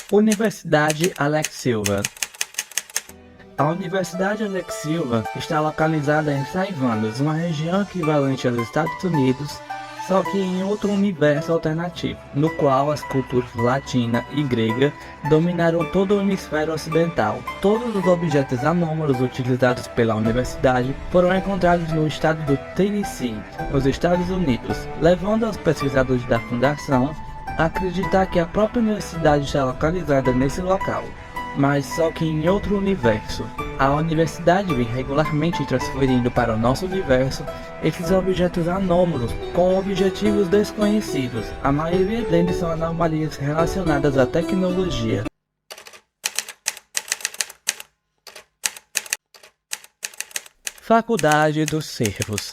Universidade Alex Silva. A Universidade Alex Silva está localizada em Saivandas, uma região equivalente aos Estados Unidos, só que em outro universo alternativo, no qual as culturas latina e grega dominaram todo o hemisfério ocidental. Todos os objetos anômalos utilizados pela universidade foram encontrados no estado do Tennessee, nos Estados Unidos, levando aos pesquisadores da fundação a acreditar que a própria universidade está localizada nesse local, mas só que em outro universo. A universidade vem regularmente transferindo para o nosso universo esses objetos anômalos com objetivos desconhecidos. A maioria deles são anomalias relacionadas à tecnologia. Faculdade dos Cervos.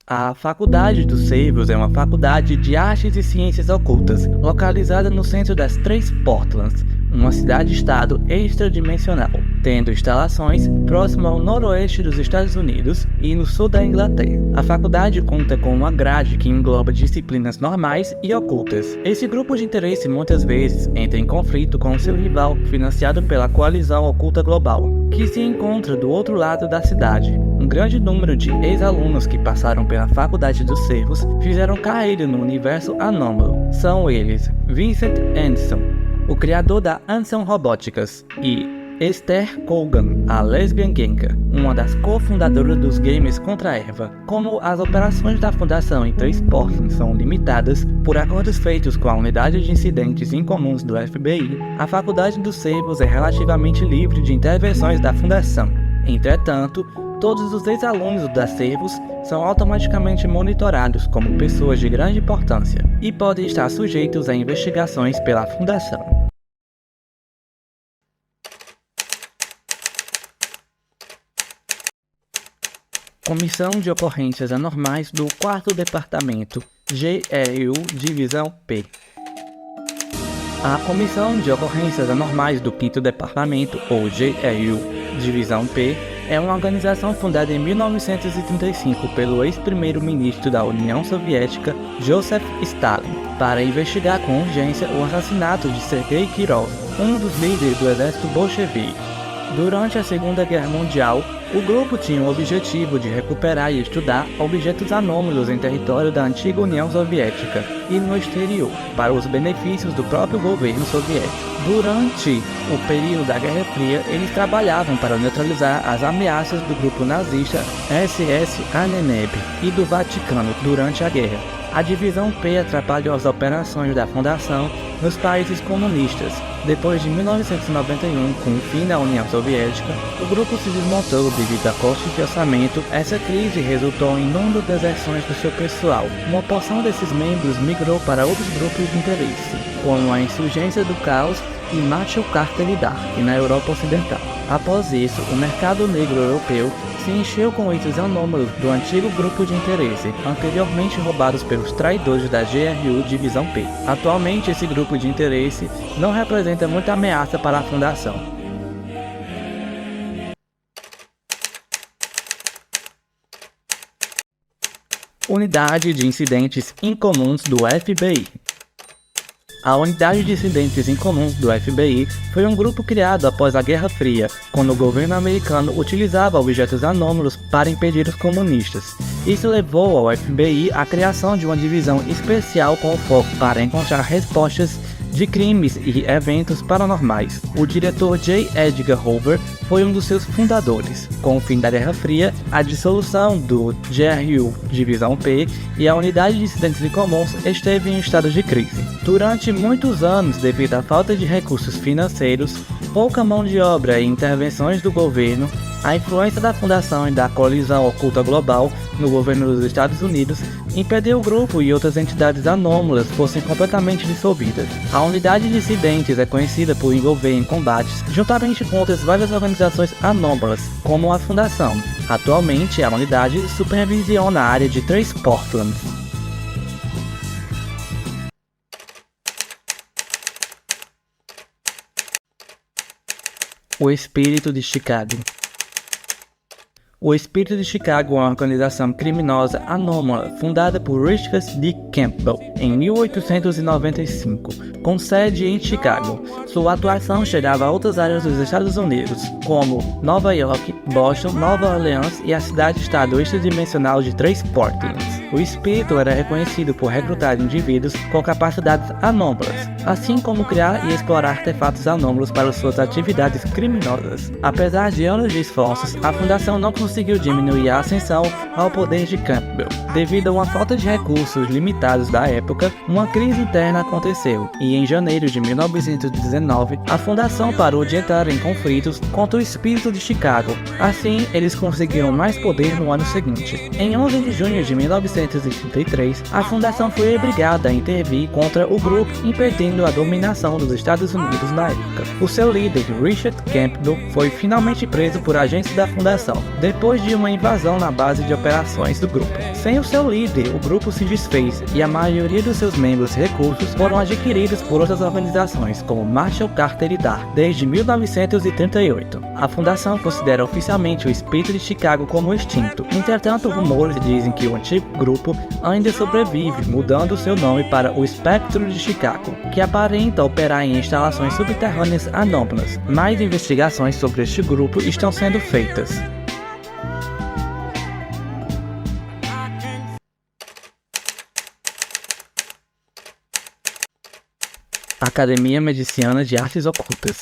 A Faculdade dos Cervos é uma faculdade de artes e ciências ocultas, localizada no centro das Três Portlands, uma cidade-estado extradimensional, tendo instalações próximo ao noroeste dos Estados Unidos e no sul da Inglaterra. A faculdade conta com uma grade que engloba disciplinas normais e ocultas. Esse grupo de interesse muitas vezes entra em conflito com seu rival, financiado pela Coalizão Oculta Global, que se encontra do outro lado da cidade. Um grande número de ex-alunos que passaram pela Faculdade dos Cervos fizeram carreira no universo anômalo. São eles Vincent Anderson, o criador da Anderson Robóticas, e Esther Colgan, a Lesbian Genka, uma das cofundadoras dos games Contra a Erva. Como as operações da fundação em Três Portlands são limitadas por acordos feitos com a Unidade de Incidentes Incomuns do FBI, a Faculdade dos Cervos é relativamente livre de intervenções da fundação. Entretanto, todos os ex-alunos da Cervos são automaticamente monitorados como pessoas de grande importância e podem estar sujeitos a investigações pela fundação. Comissão de Ocorrências Anormais do 4º Departamento, GRU Divisão P. A Comissão de Ocorrências Anormais do 5º Departamento, ou GRU Divisão P, é uma organização fundada em 1935 pelo ex-primeiro-ministro da União Soviética, Joseph Stalin, para investigar com urgência o assassinato de Sergei Kirov, um dos líderes do exército bolchevique. Durante a Segunda Guerra Mundial, o grupo tinha o objetivo de recuperar e estudar objetos anômalos em território da antiga União Soviética e no exterior, para os benefícios do próprio governo soviético. Durante o período da Guerra Fria, eles trabalhavam para neutralizar as ameaças do grupo nazista SS Aneneb e do Vaticano durante a guerra. A Divisão P atrapalhou as operações da fundação nos países comunistas. Depois de 1991, com o fim da União Soviética, o grupo se desmontou devido a custos de orçamento. Essa crise resultou em número de deserções do seu pessoal. Uma porção desses membros migrou para outros grupos de interesse, como a Insurgência do Caos e Macho Cartel Dark, na Europa Ocidental. Após isso, o mercado negro europeu se encheu com itens anômalos do antigo grupo de interesse, anteriormente roubados pelos traidores da GRU Divisão P. Atualmente, esse grupo de interesse não representa muita ameaça para a fundação. Unidade de Incidentes Incomuns do FBI. A Unidade de Incidentes Incomuns do FBI foi um grupo criado após a Guerra Fria, quando o governo americano utilizava objetos anômalos para impedir os comunistas. Isso levou ao FBI à criação de uma divisão especial com foco para encontrar respostas de crimes e eventos paranormais. O diretor J. Edgar Hoover foi um dos seus fundadores. Com o fim da Guerra Fria, a dissolução do GRU Divisão P e a Unidade de Incidentes Incomuns esteve em estado de crise. Durante muitos anos, devido à falta de recursos financeiros, pouca mão de obra e intervenções do governo, a influência da Fundação e da Coalizão Oculta Global no governo dos Estados Unidos impediu o grupo e outras entidades anômalas fossem completamente dissolvidas. A Unidade de Incidentes é conhecida por envolver em combates, juntamente com outras várias organizações anômalas, como a Fundação. Atualmente, a unidade supervisiona a área de Três Portlands. O Espírito de Chicago. O Espírito de Chicago é uma organização criminosa anômala fundada por Richard D. Campbell em 1895, com sede em Chicago. Sua atuação chegava a outras áreas dos Estados Unidos, como Nova York, Boston, Nova Orleans e a cidade-estado extradimensional de Três Portland. O espírito era reconhecido por recrutar indivíduos com capacidades anômalas, assim como criar e explorar artefatos anômalos para suas atividades criminosas. Apesar de anos de esforços, a fundação não conseguiu diminuir a ascensão ao poder de Campbell. Devido a uma falta de recursos limitados da época, uma crise interna aconteceu, e em janeiro de 1919, a fundação parou de entrar em conflitos contra o espírito de Chicago. Assim, eles conseguiram mais poder no ano seguinte. Em 11 de junho de 1933, a fundação foi obrigada a intervir contra o grupo, impedindo a dominação dos Estados Unidos na época. O seu líder, Richard Campbell, foi finalmente preso por agentes da fundação, depois de uma invasão na base de operações do grupo. Sem o seu líder, o grupo se desfez e a maioria dos seus membros e recursos foram adquiridos por outras organizações, como Marshall, Carter e Dar, desde 1938. A fundação considera oficialmente o espírito de Chicago como extinto. Entretanto, rumores dizem que o antigo grupo ainda sobrevive, mudando seu nome para o Espectro de Chicago, que aparenta operar em instalações subterrâneas anômalas. Mais investigações sobre este grupo estão sendo feitas. Academia Mediciana de Artes Ocultas.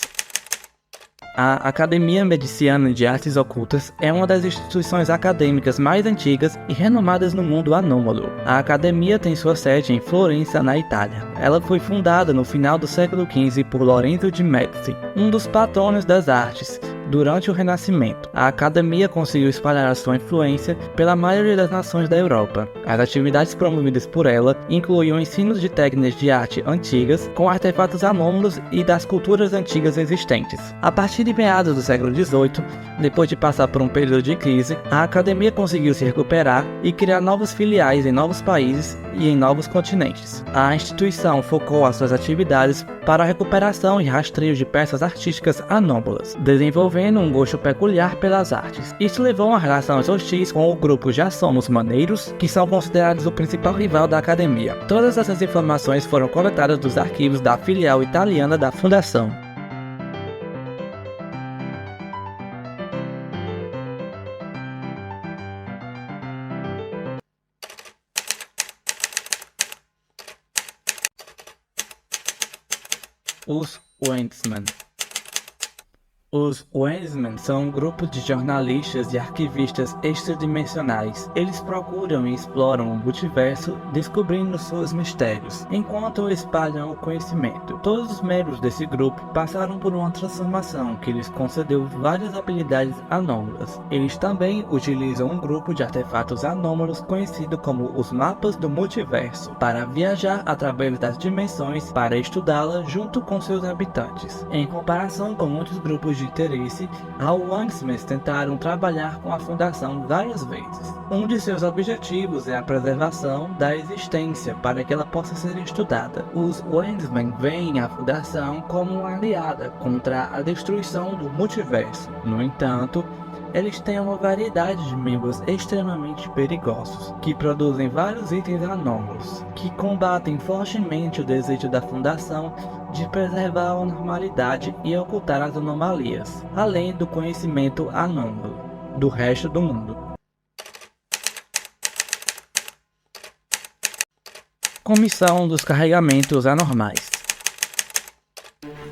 A Academia Mediciana de Artes Ocultas é uma das instituições acadêmicas mais antigas e renomadas no mundo anômalo. A academia tem sua sede em Florença, na Itália. Ela foi fundada no final do século XV por Lorenzo de Medici, um dos patronos das artes. Durante o Renascimento, a academia conseguiu espalhar a sua influência pela maioria das nações da Europa. As atividades promovidas por ela incluíam ensinos de técnicas de arte antigas, com artefatos anômalos e das culturas antigas existentes. A partir de meados do século XVIII, depois de passar por um período de crise, a academia conseguiu se recuperar e criar novas filiais em novos países e em novos continentes. A instituição focou as suas atividades para a recuperação e rastreio de peças artísticas anômalas, desenvolvendo um gosto peculiar pelas artes. Isso levou a uma relação hostis com o grupo Já Somos Maneiros, que são considerados o principal rival da academia. Todas essas informações foram coletadas dos arquivos da filial italiana da fundação. Os Wendtsman. Os Wendtsman são um grupo de jornalistas e arquivistas extradimensionais. Eles procuram e exploram o multiverso, descobrindo seus mistérios, enquanto espalham o conhecimento. Todos os membros desse grupo passaram por uma transformação que lhes concedeu várias habilidades anômalas. Eles também utilizam um grupo de artefatos anômalos conhecido como os Mapas do Multiverso, para viajar através das dimensões para estudá-la junto com seus habitantes. Em comparação com muitos grupos de interesse, a Wendtsman tentaram trabalhar com a fundação várias vezes. Um de seus objetivos é a preservação da existência para que ela possa ser estudada. Os Wendtsman veem a fundação como uma aliada contra a destruição do multiverso. No entanto, eles têm uma variedade de membros extremamente perigosos, que produzem vários itens anômalos, que combatem fortemente o desejo da fundação de preservar a normalidade e ocultar as anomalias, além do conhecimento anômalo do resto do mundo. Comissão dos Carregamentos Anormais.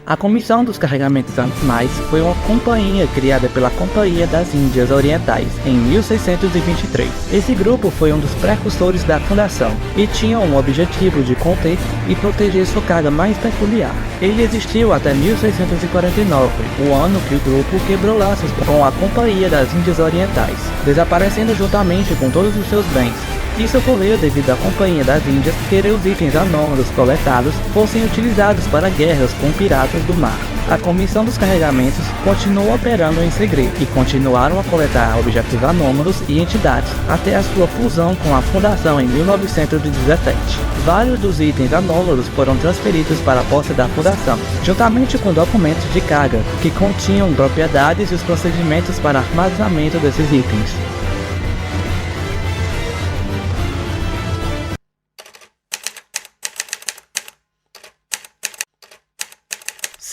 A Comissão dos Carregamentos Anormais foi uma companhia criada pela Companhia das Índias Orientais em 1623. Esse grupo foi um dos precursores da fundação e tinha um objetivo de conter e proteger sua carga mais peculiar. Ele existiu até 1649, o ano que o grupo quebrou laços com a Companhia das Índias Orientais, desaparecendo juntamente com todos os seus bens. Isso ocorreu devido à Companhia das Índias querer os itens anômalos coletados fossem utilizados para guerras com piratas do mar. A Comissão dos Carregamentos continuou operando em segredo e continuaram a coletar objetos anômalos e entidades até a sua fusão com a Fundação em 1917. Vários dos itens anômalos foram transferidos para a posse da Fundação, juntamente com documentos de carga que continham propriedades e os procedimentos para armazenamento desses itens.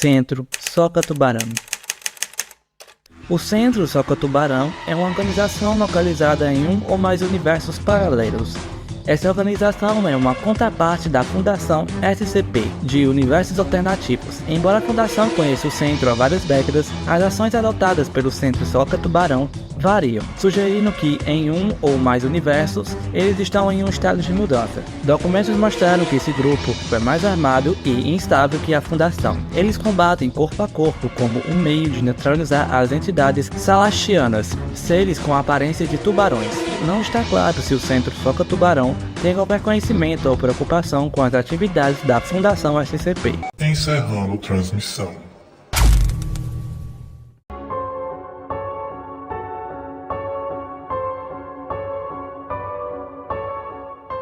Centro Soca Tubarão. O Centro Soca Tubarão é uma organização localizada em um ou mais universos paralelos. Essa organização é uma contraparte da Fundação SCP, de Universos Alternativos. Embora a Fundação conheça o Centro há várias décadas, as ações adotadas pelo Centro Soca Tubarão variam, sugerindo que, em um ou mais universos, eles estão em um estado de mudança. Documentos mostraram que esse grupo é mais armado e instável que a Fundação. Eles combatem corpo a corpo como um meio de neutralizar as entidades salastianas, seres com a aparência de tubarões. Não está claro se o Centro Soca Tubarão tem qualquer conhecimento ou preocupação com as atividades da Fundação SCP. Encerrando transmissão.